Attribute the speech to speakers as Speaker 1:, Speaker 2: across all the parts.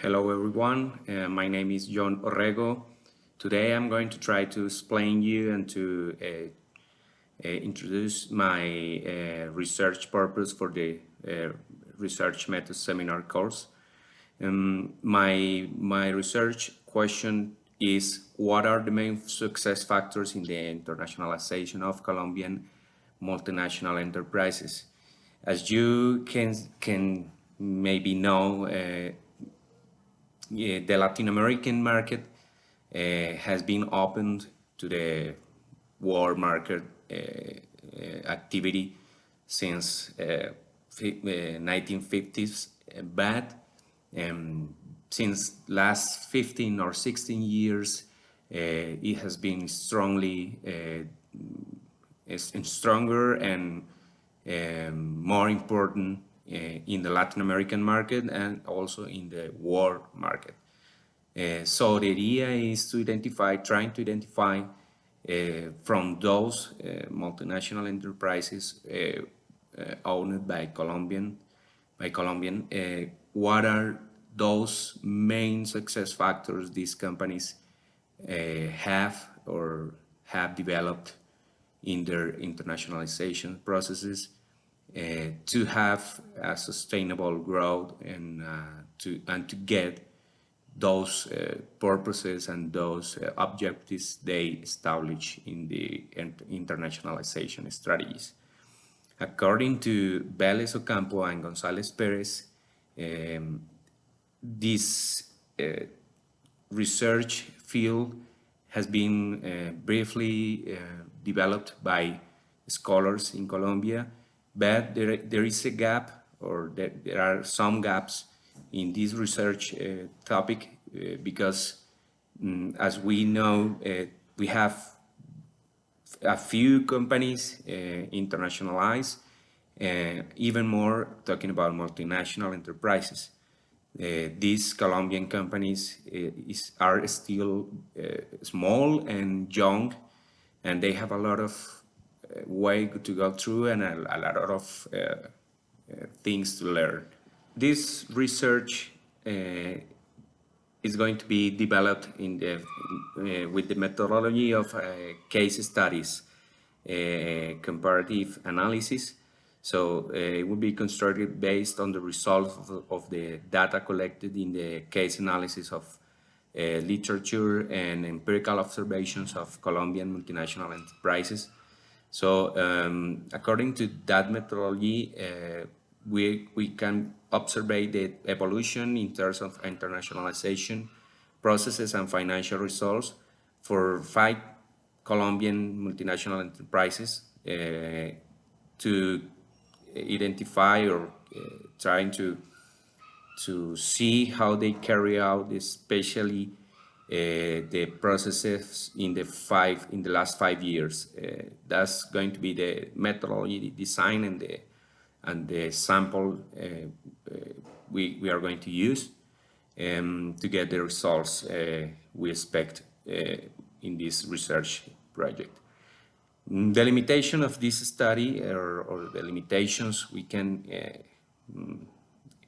Speaker 1: Hello everyone, my name is Jhon Orrego. Today I'm going to try to explain you and to introduce my research purpose for the research methods seminar course. My research question is, what are the main success factors in the internationalization of Colombian multinational enterprises? As you can maybe know, the Latin American market has been opened to the world market activity since 1950s, but since last 15 or 16 years, it has been stronger and more important in the Latin American market and also in the world market. So the idea is to trying to identify from those multinational enterprises owned by Colombian, what are those main success factors these companies have or have developed in their internationalization processes to have a sustainable growth and to get those purposes and those objectives they establish in the internationalization strategies. According to Vélez Ocampo and González Pérez, this research field has been briefly developed by scholars in Colombia, but there is a gap, or there are some gaps in this research topic because, as we know, we have a few companies internationalized, even more talking about multinational enterprises. These Colombian companies are still small and young, and they have a lot of way to go through and a lot of things to learn. This research is going to be developed in with the methodology of case studies, comparative analysis. So it will be constructed based on the results of the data collected in the case analysis of literature and empirical observations of Colombian multinational enterprises. So according to that methodology, we can observe the evolution in terms of internationalization processes and financial results for 5 Colombian multinational enterprises to identify or trying to see how they carry out, especially the processes in the last 5 years. That's going to be the methodology design and the sample we are going to use to get the results we expect in this research project. The limitation of this study, or the limitations we can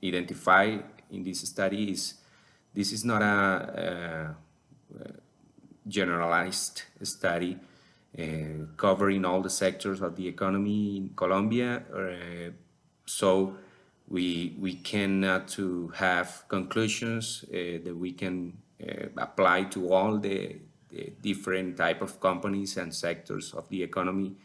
Speaker 1: identify in this study, is this is not a generalized study covering all the sectors of the economy in Colombia, so we cannot to have conclusions that we can apply to all the different type of companies and sectors of the economy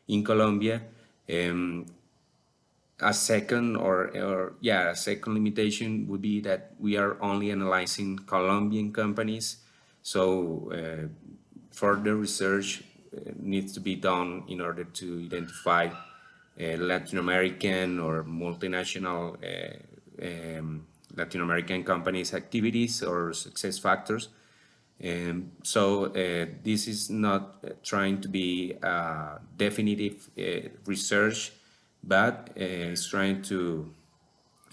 Speaker 1: in Colombia. A second a second limitation would be that we are only analyzing Colombian companies, so further research needs to be done in order to identify Latin American or multinational Latin American companies' activities or success factors. So this is not trying to be definitive research, but it's trying to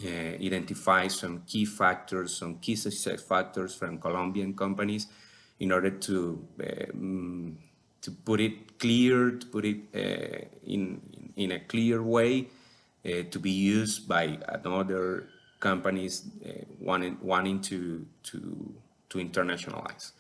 Speaker 1: identify some key factors, some key success factors from Colombian companies in order to put it clear, to put it in a clear way to be used by another companies wanting to internationalize.